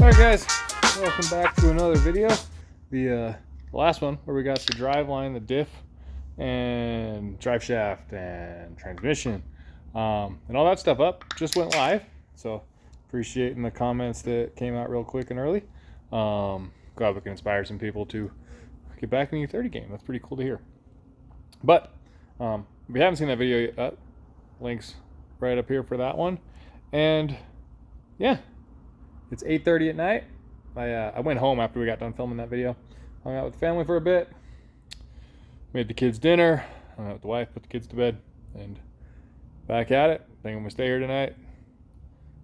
Alright guys, welcome back to another video. The last one where we got the drive line, the diff, and drive shaft and transmission and all that stuff up just went live. So appreciating the comments that came out real quick and early. Glad we can inspire some people to get back in the E30 game. That's pretty cool to hear. But if you haven't seen that video yet, links right up here for that one. And yeah, it's 8:30 at night. I went home after we got done filming that video, hung out with the family for a bit, made the kids dinner, hung out with the wife, put the kids to bed, and back at it. Think I'm gonna stay here tonight.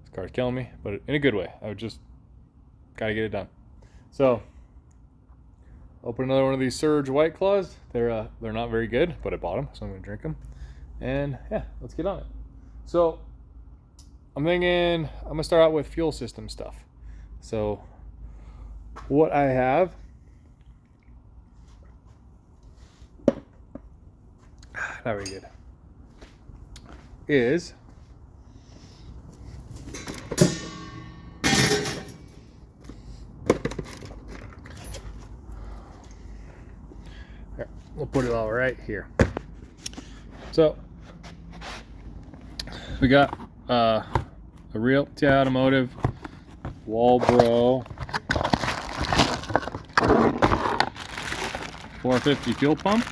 This car's killing me, but in a good way. I just gotta get it done. So open another one of these Surge White Claws. They're not very good, but I bought them, so I'm gonna drink them. And yeah, let's get on it. So I'm thinking I'm gonna start out with fuel system stuff. So what I have, not very good, is here, we'll put it all right here. So we got a Realty Automotive Walbro 450 fuel pump,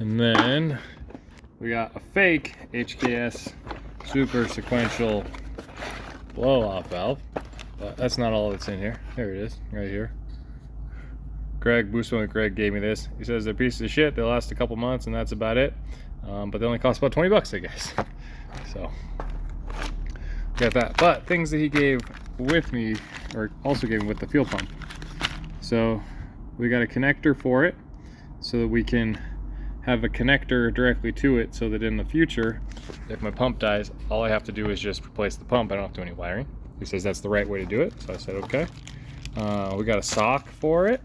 and then we got a fake HKS super sequential blow off valve, but that's not all that's in here. There it is, right here. Greg gave me this. He says they're pieces of shit, they last a couple months and that's about it, but they only cost about 20 bucks, I guess. So got that. But things that he gave with me, or also gave me with the fuel pump. So we got a connector for it so that we can have a connector directly to it, so that in the future, if my pump dies, all I have to do is just replace the pump. I don't have to do any wiring. He says that's the right way to do it, so I said okay. We got a sock for it.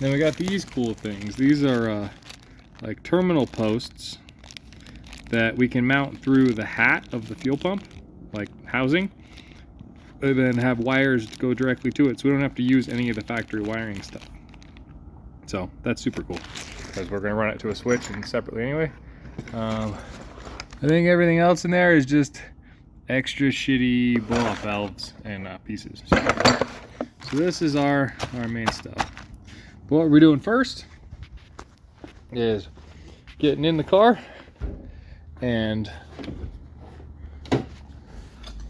Then we got these cool things. These are like terminal posts that we can mount through the hat of the fuel pump, like housing, and then have wires go directly to it, so we don't have to use any of the factory wiring stuff. So that's super cool, because we're going to run it to a switch and separately anyway. I think everything else in there is just extra shitty blow-off valves and pieces. So this is our main stuff. But what we're doing first is getting in the car and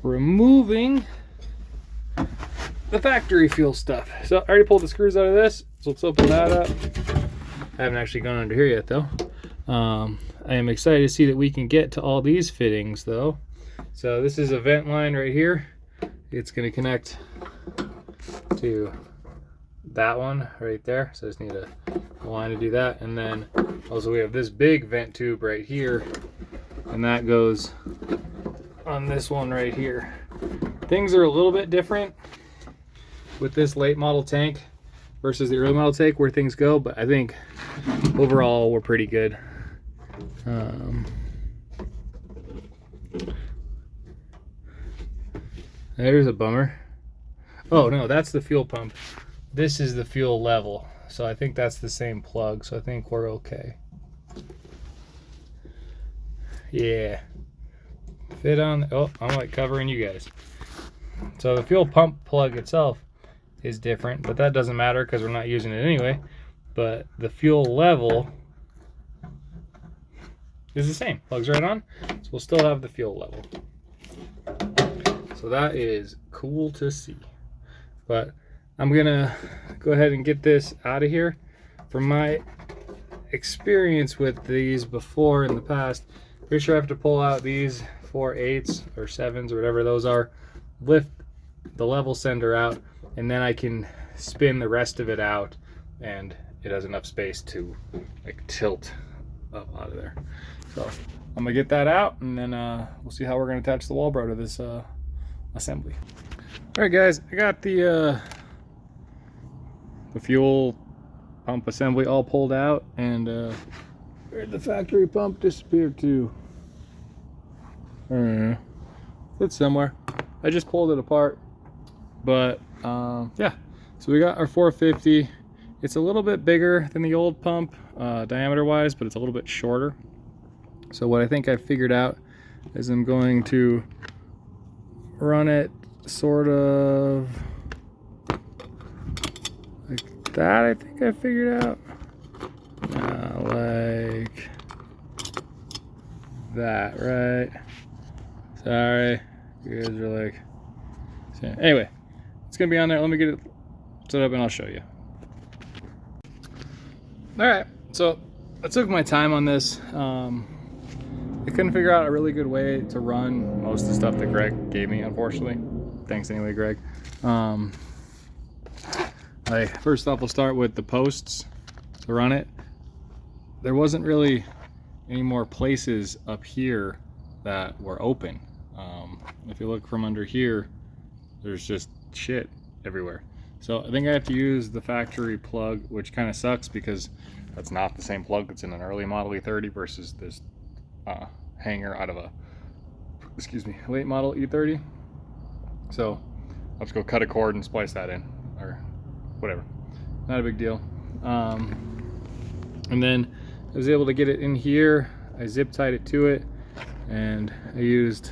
removing the factory fuel stuff. So I already pulled the screws out of this, so let's open that up. I haven't actually gone under here yet though. I am excited to see that we can get to all these fittings though. So this is a vent line right here. It's going to connect to that one right there, so I just need a line to do that. And then also we have this big vent tube right here, and that goes on this one right here. Things are a little bit different with this late model tank versus the early model tank where things go, but I think overall we're pretty good. There's a bummer. Oh no, that's the fuel pump. This is the fuel level, so I think that's the same plug, so I think we're okay. Yeah, fit on. Oh, I'm like covering you guys. So the fuel pump plug itself is different, but that doesn't matter because we're not using it anyway. But the fuel level is the same. Plugs right on, so we'll still have the fuel level. So that is cool to see. But I'm gonna go ahead and get this out of here. From my experience with these before in the past, pretty sure I have to pull out these 4/8s or 7s or whatever those are, lift the level sender out, and then I can spin the rest of it out, and it has enough space to like tilt up out of there. So I'm gonna get that out, and then we'll see how we're gonna attach the Walbro to this assembly. All right guys, I got the fuel pump assembly all pulled out, and where'd the factory pump disappear to? I don't know. It's somewhere. I just pulled it apart. But yeah, so we got our 450. It's a little bit bigger than the old pump diameter wise, but it's a little bit shorter. So what I think I figured out is I'm going to run it sort of like that. I think I figured out like that, right? Sorry, you guys are like, anyway, it's gonna be on there. Let me get it set up and I'll show you. All right, so I took my time on this. I couldn't figure out a really good way to run most of the stuff that Greg gave me, unfortunately. Thanks anyway, Greg. First off, we'll start with the posts to run it. There wasn't really any more places up here that were open. If you look from under here, there's just shit everywhere. So I think I have to use the factory plug, which kind of sucks because that's not the same plug that's in an early model E30 versus this hanger out of a, late model E30. So I'll just go cut a cord and splice that in, or whatever. Not a big deal. And then I was able to get it in here. I zip tied it to it, and I used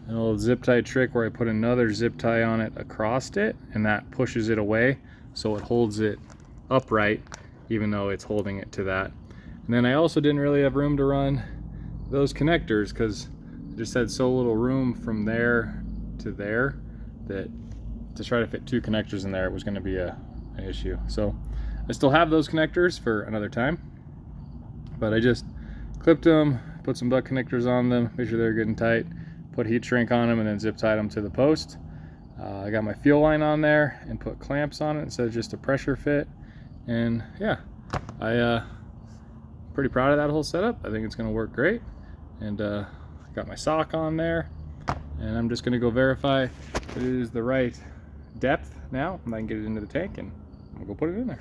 an old zip tie trick where I put another zip tie on it across it, and that pushes it away so it holds it upright even though it's holding it to that. And then I also didn't really have room to run those connectors because I just had so little room from there to there that to try to fit two connectors in there, it was going to be an issue. So I still have those connectors for another time, but I just clipped them, put some butt connectors on them, made sure they're good and tight, put heat shrink on them, and then zip tied them to the post. I got my fuel line on there and put clamps on it instead of just a pressure fit. And yeah, I'm pretty proud of that whole setup. I think it's going to work great. And I got my sock on there, and I'm just going to go verify that it is the right depth now, and I can get it into the tank, and I'm going to go put it in there.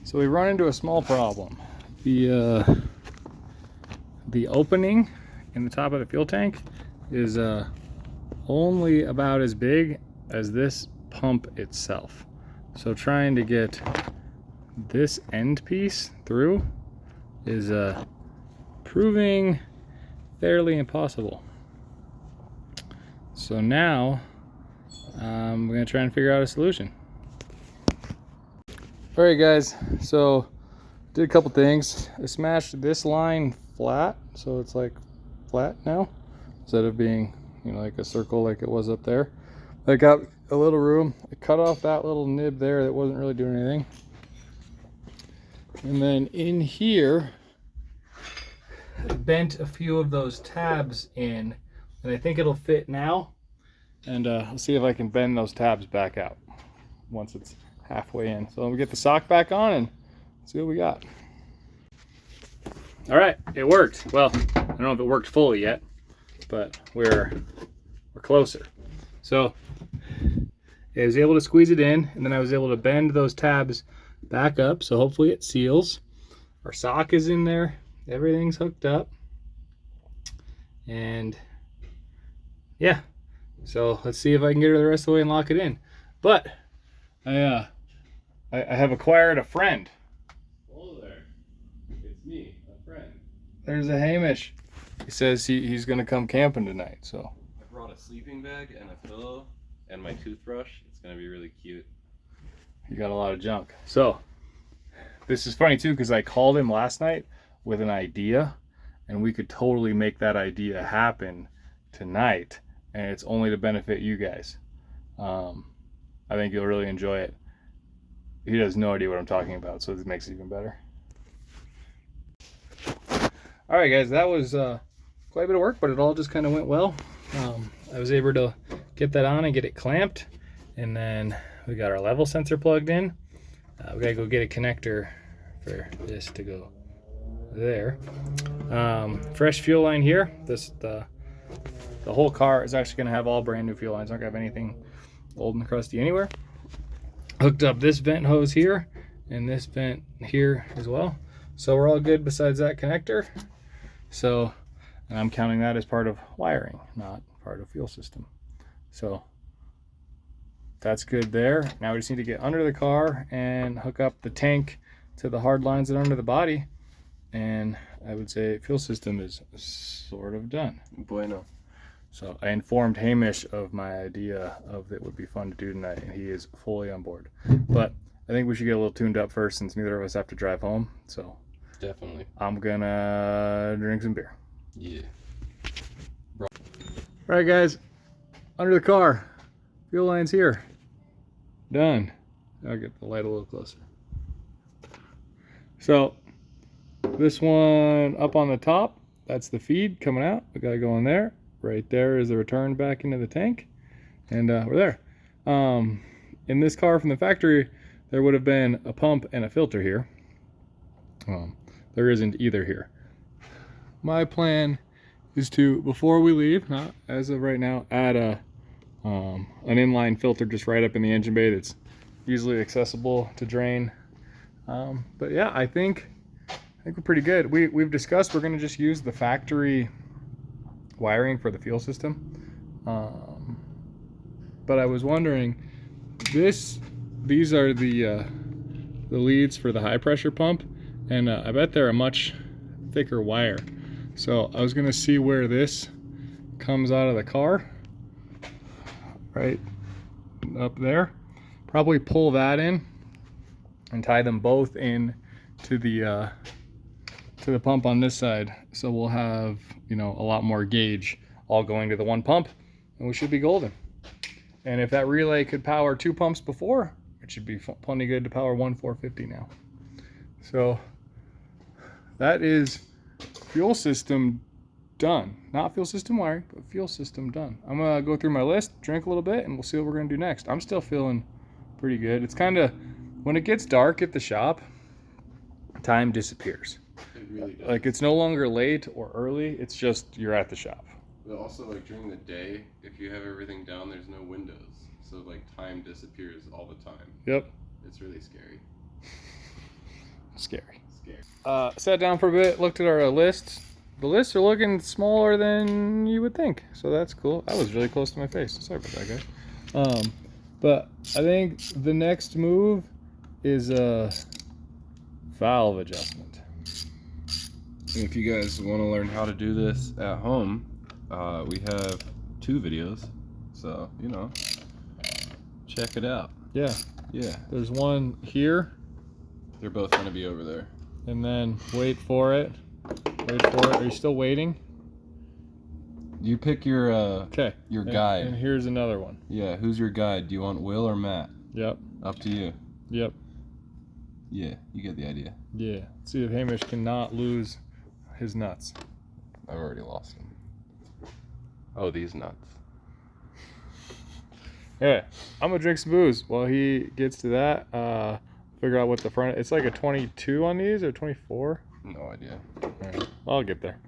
So we run into a small problem. The opening in the top of the fuel tank is only about as big as this pump itself. So trying to get this end piece through is proving fairly impossible. So now we're gonna try and figure out a solution. All right, guys, so did a couple things. I smashed this line flat, so it's like flat now instead of being, you know, like a circle like it was up there. I got a little room. I cut off that little nib there that wasn't really doing anything, and then in here I bent a few of those tabs in, and I think it'll fit now. And I'll see if I can bend those tabs back out once it's halfway in. So we'll get the sock back on and see what we got. All right, it worked. Well, I don't know if it worked fully yet, but we're closer. So I was able to squeeze it in, and then I was able to bend those tabs back up, so hopefully it seals. Our sock is in there. Everything's hooked up. And yeah, so let's see if I can get her the rest of the way and lock it in. But I have acquired a friend. Hello there. It's me, a friend. There's a Hamish. He says he's gonna come camping tonight, so. I brought a sleeping bag and a pillow and my toothbrush. It's gonna be really cute. You got a lot of junk. So this is funny too, because I called him last night with an idea, and we could totally make that idea happen tonight, and it's only to benefit you guys. I think you'll really enjoy it. He has no idea what I'm talking about, so this makes it even better. All right, guys, that was quite a bit of work, but it all just kind of went well. I was able to get that on and get it clamped, and then we got our level sensor plugged in. We gotta go get a connector for this to go there. Fresh fuel line here. The whole car is actually gonna have all brand new fuel lines. I don't have anything old and crusty anywhere. Hooked up this vent hose here and this vent here as well. So we're all good besides that connector. So And I'm counting that as part of wiring, not part of fuel system. So that's good there. Now we just need to get under the car and hook up the tank to the hard lines that are under the body. And I would say fuel system is sort of done. Bueno. So I informed Hamish of my idea of that would be fun to do tonight, and he is fully on board. But I think we should get a little tuned up first, since neither of us have to drive home. So Definitely. I'm gonna drink some beer. Yeah. All right, guys, under the car, fuel line's here. Done. I'll get the light a little closer. So this one up on the top, that's the feed coming out. We gotta go in there. Right there is the return back into the tank, and we're there. In this car from the factory, there would have been a pump and a filter here. There isn't either here. My plan is to, before we leave, not as of right now, add an inline filter just right up in the engine bay that's easily accessible to drain. But yeah, I think we're pretty good. We've discussed we're going to just use the factory wiring for the fuel system. But I was wondering, these are the leads for the high pressure pump, and I bet they're a much thicker wire. So I was gonna see where this comes out of the car, right up there. Probably pull that in and tie them both in to the pump on this side. So we'll have, you know, a lot more gauge all going to the one pump, and we should be golden. And if that relay could power 2 pumps before, it should be plenty good to power 1 450 now. So that is fuel system done. Not fuel system wiring, but fuel system done. I'm gonna go through my list, drink a little bit, and we'll see what we're gonna do next. I'm still feeling pretty good. It's kind of, when it gets dark at the shop, time disappears. It really does. Like, it's no longer late or early, it's just you're at the shop. But also, like, during the day, if you have everything down, there's no windows. So, like, time disappears all the time. Yep. It's really scary. Scary. Scary. Sat down for a bit, looked at our lists. The lists are looking smaller than you would think, so that's cool. That was really close to my face. Sorry about that, guys. But I think the next move is a valve adjustment. If you guys want to learn how to do this at home, we have 2 videos, so, you know, check it out. Yeah. Yeah. There's one here, They're both going to be over there. and then wait for it. Wait for it. Are you still waiting? You pick your Okay. your guide. And here's another one. Yeah, who's your guide? Do you want Will or Matt? Yep. Up to you. Yep. Yeah, you get the idea. Yeah. Let's see if Hamish cannot lose his nuts. I've already lost them. Oh, these nuts. Yeah. I'm gonna drink some booze while he gets to that. Figure out what the front. It's like a 22 on these or 24. No idea. All right, I'll get there.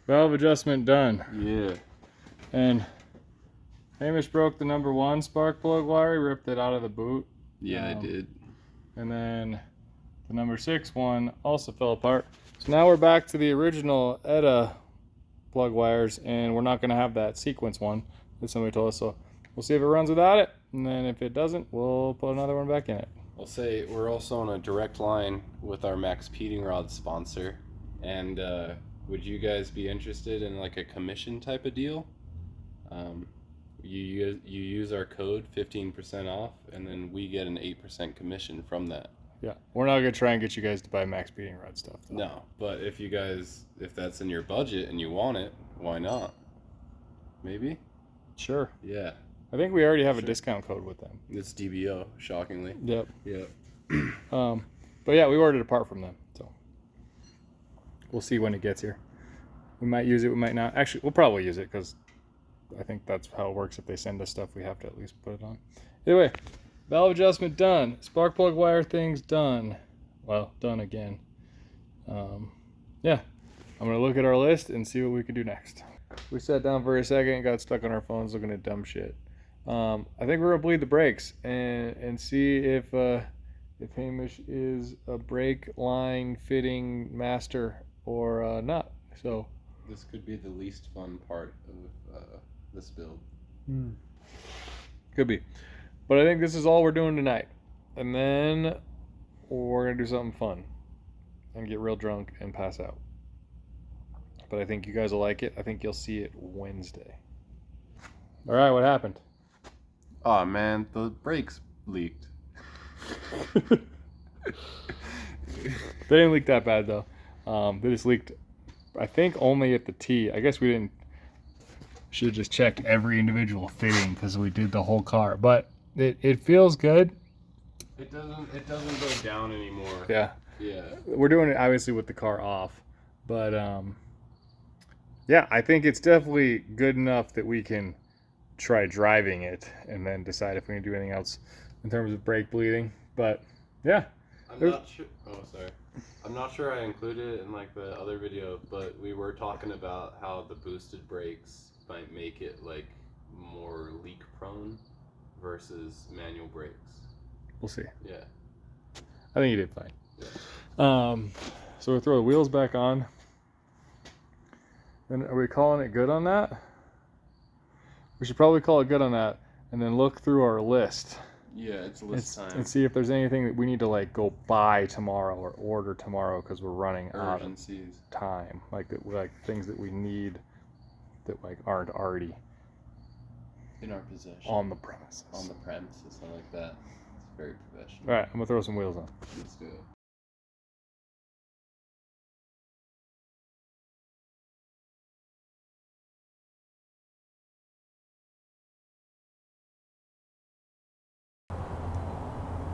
Valve adjustment done. Yeah. And Hamish broke the number 1 spark plug wire. He ripped it out of the boot. Yeah, I did. And then the number 6 one also fell apart. So now we're back to the original ETA plug wires, and we're not going to have that sequence one that somebody told us. So we'll see if it runs without it, and then if it doesn't, we'll put another one back in it. I'll say we're also on a direct line with our Max Peating Rod sponsor, and would you guys be interested in like a commission type of deal? You use our code 15% off, and then we get an 8% commission from that. Yeah, we're not going to try and get you guys to buy Max Beating Rod stuff, though. No, but if that's in your budget and you want it, why not? Maybe? Sure. Yeah. I think we already have a discount code with them. It's DBO, shockingly. Yep. Yep. But yeah, we ordered a part from them, so we'll see when it gets here. We might use it, we might not. Actually, we'll probably use it because I think that's how it works. If they send us stuff, we have to at least put it on. Anyway, valve adjustment done. Spark plug wire things done. Well, done again. Yeah, I'm gonna look at our list and see what we can do next. We sat down for a second and got stuck on our phones looking at dumb shit. I think we're gonna bleed the brakes and see if Hamish is a brake line fitting master or not. So this could be the least fun part of this build. Could be. But I think this is all we're doing tonight. And then we're going to do something fun and get real drunk and pass out. But I think you guys will like it. I think you'll see it Wednesday. All right, what happened? Oh man, the brakes leaked. They didn't leak that bad though. They just leaked, I think, only at the T. I guess we didn't. Should have just checked every individual fitting because we did the whole car. But it feels good. It doesn't go down anymore. Yeah. Yeah. We're doing it obviously with the car off, but yeah, I think it's definitely good enough that we can try driving it and then decide if we can do anything else in terms of brake bleeding. But yeah. I'm not sure. Oh, sorry. I'm not sure I included it in like the other video, but we were talking about how the boosted brakes might make it like more leak prone versus manual brakes. We'll see. Yeah. I think you did fine. Yeah. So we'll throw the wheels back on. Then are we calling it good on that? We should probably call it good on that and then look through our list. Yeah, it's list time. And see if there's anything that we need to like go buy tomorrow or order tomorrow because we're running out of time. Like things that we need that like aren't already in our possession. On the premises. On the premises, something like that. It's very professional. All right, I'm gonna throw some wheels on. Let's do it.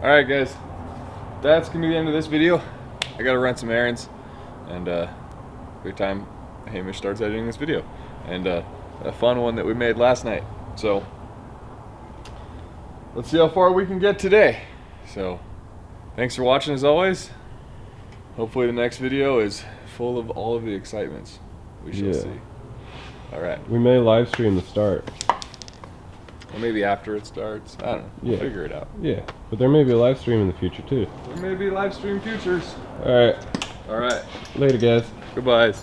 All right, guys, that's gonna be the end of this video. I gotta run some errands, and every time Hamish starts editing this video, and a fun one that we made last night. So let's see how far we can get today. So thanks for watching as always. Hopefully the next video is full of all of the excitements. We shall see. All right. We may live stream the start. Or maybe after it starts. I don't know. We'll figure it out. Yeah, but there may be a live stream in the future too. There may be live stream futures. All right. All right. Later, guys. Goodbyes.